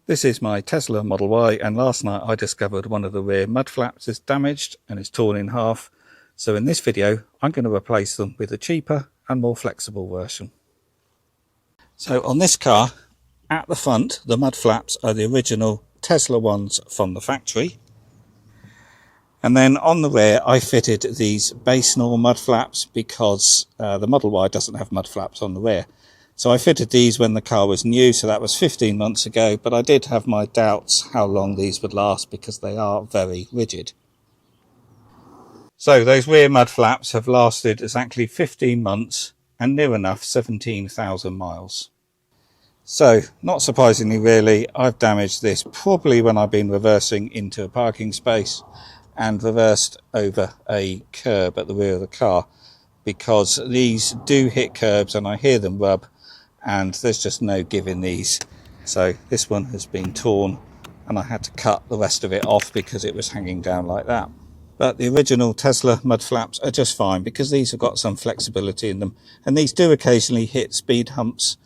This is my Tesla Model Y, and last night I discovered one of the rear mud flaps is damaged and is torn in half. So in this video I'm going to replace them with a cheaper and more flexible version. So on this car, at the front, the mud flaps are the original Tesla ones from the factory. And then on the rear I fitted these Basenor mud flaps because the Model Y doesn't have mud flaps on the rear. So I fitted these when the car was new, so that was 15 months ago, but I did have my doubts how long these would last because they are very rigid. So those rear mud flaps have lasted exactly 15 months and near enough 17,000 miles. So, not surprisingly really, I've damaged this probably when I've been reversing into a parking space and reversed over a curb at the rear of the car, because these do hit curbs and I hear them rub, and there's just no give in these. So this one has been torn and I had to cut the rest of it off because it was hanging down like that. But the original Tesla mud flaps are just fine because these have got some flexibility in them, and these do occasionally hit speed humps,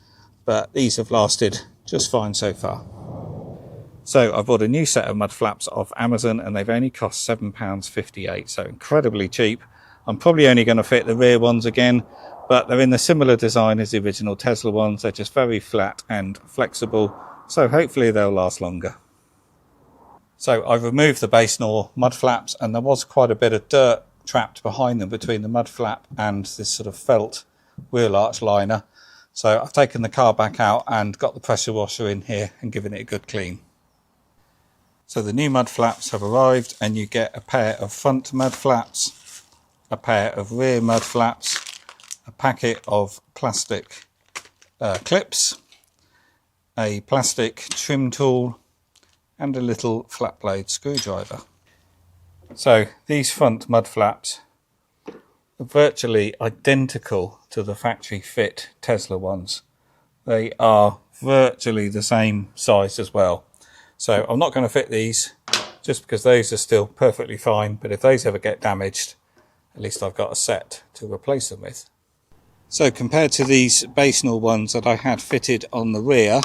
but these have lasted just fine so far. So I bought a new set of mud flaps off Amazon and they've only cost £7.58, so incredibly cheap. I'm probably only going to fit the rear ones again, but they're in the similar design as the original Tesla ones. They're just very flat and flexible, so hopefully they'll last longer. So I've removed the Basenor mud flaps, and there was quite a bit of dirt trapped behind them between the mud flap and this sort of felt wheel arch liner. So I've taken the car back out and got the pressure washer in here and given it a good clean. So the new mud flaps have arrived, and you get a pair of front mud flaps, a pair of rear mud flaps, a packet of plastic clips, a plastic trim tool, and a little flat blade screwdriver. So these front mud flaps are virtually identical to the factory fit Tesla ones. They are virtually the same size as well. So I'm not going to fit these just because those are still perfectly fine, but if those ever get damaged, at least I've got a set to replace them with. So compared to these Basenor ones that I had fitted on the rear,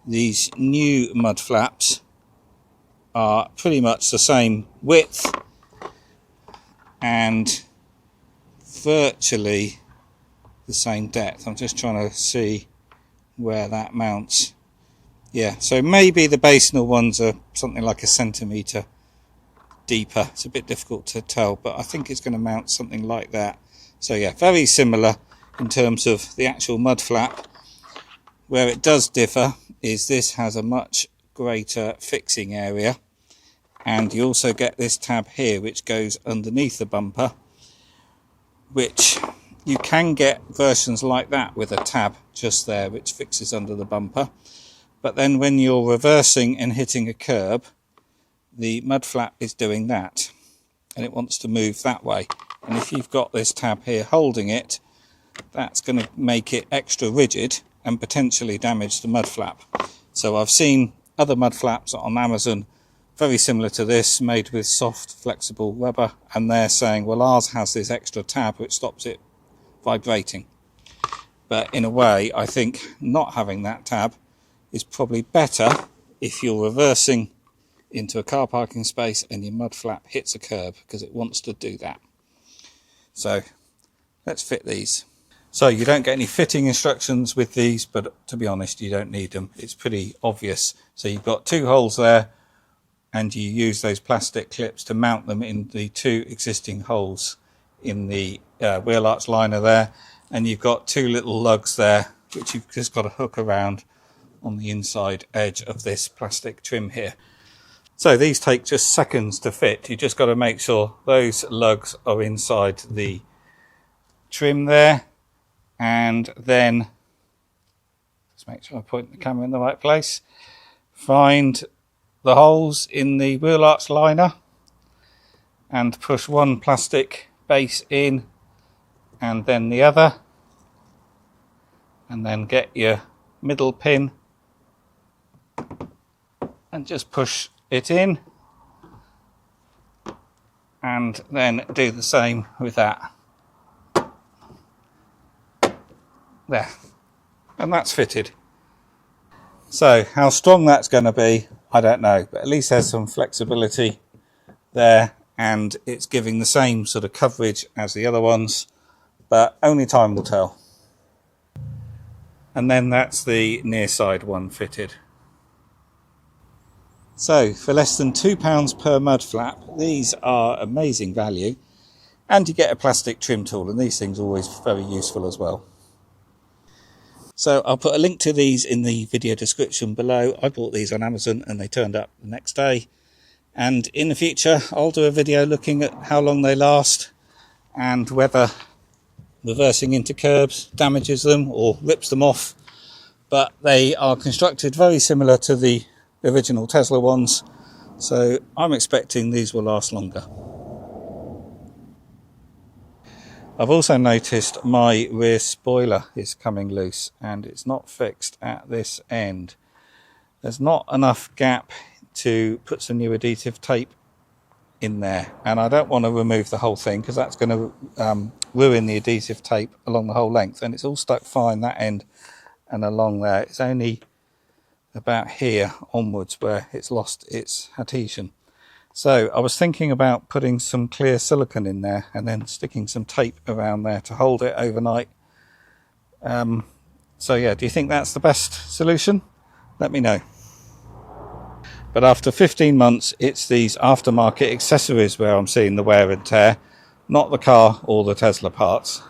these new mud flaps are pretty much the same width and virtually the same depth. I'm just trying to see where that mounts. Yeah, so maybe the Basenor ones are something like a centimetre deeper. It's a bit difficult to tell, but I think it's going to mount something like that. So yeah, very similar in terms of the actual mud flap. Where it does differ is this has a much greater fixing area, and you also get this tab here which goes underneath the bumper, which you can get versions like that with a tab just there which fixes under the bumper. But then when you're reversing and hitting a curb, the mud flap is doing that and it wants to move that way, and if you've got this tab here holding it, that's going to make it extra rigid and potentially damage the mud flap. So I've seen other mud flaps on Amazon very similar to this, made with soft flexible rubber, and they're saying, well, ours has this extra tab which stops it vibrating. But in a way, I think not having that tab is probably better if you're reversing into a car parking space and your mud flap hits a curb, because it wants to do that. So let's fit these. So you don't get any fitting instructions with these, but to be honest, you don't need them. It's pretty obvious. So you've got two holes there, and you use those plastic clips to mount them in the two existing holes in the wheel arch liner there. And you've got two little lugs there, which you've just got to hook around on the inside edge of this plastic trim here. So these take just seconds to fit. You just got to make sure those lugs are inside the trim there. And then, just make sure I point the camera in the right place, find the holes in the wheel arch liner and push one plastic base in and then the other, and then get your middle pin and just push it in, and then do the same with that. There, and that's fitted. So how strong that's going to be, I don't know, but at least there's some flexibility there, and it's giving the same sort of coverage as the other ones, but only time will tell. And then that's the near side one fitted. So for less than £2 per mud flap, these are amazing value, and you get a plastic trim tool, and these things are always very useful as well. So I'll put a link to these in the video description below. I bought these on Amazon and they turned up the next day. And in the future, I'll do a video looking at how long they last and whether reversing into kerbs damages them or rips them off. But they are constructed very similar to the original Tesla ones, so I'm expecting these will last longer. I've also noticed my rear spoiler is coming loose and it's not fixed at this end. There's not enough gap to put some new adhesive tape in there, and I don't want to remove the whole thing because that's going to ruin the adhesive tape along the whole length, and it's all stuck fine that end and along there. It's only about here onwards where it's lost its adhesion. So I was thinking about putting some clear silicone in there and then sticking some tape around there to hold it overnight. So yeah, do you think that's the best solution? Let me know. But after 15 months, it's these aftermarket accessories where I'm seeing the wear and tear, not the car or the Tesla parts.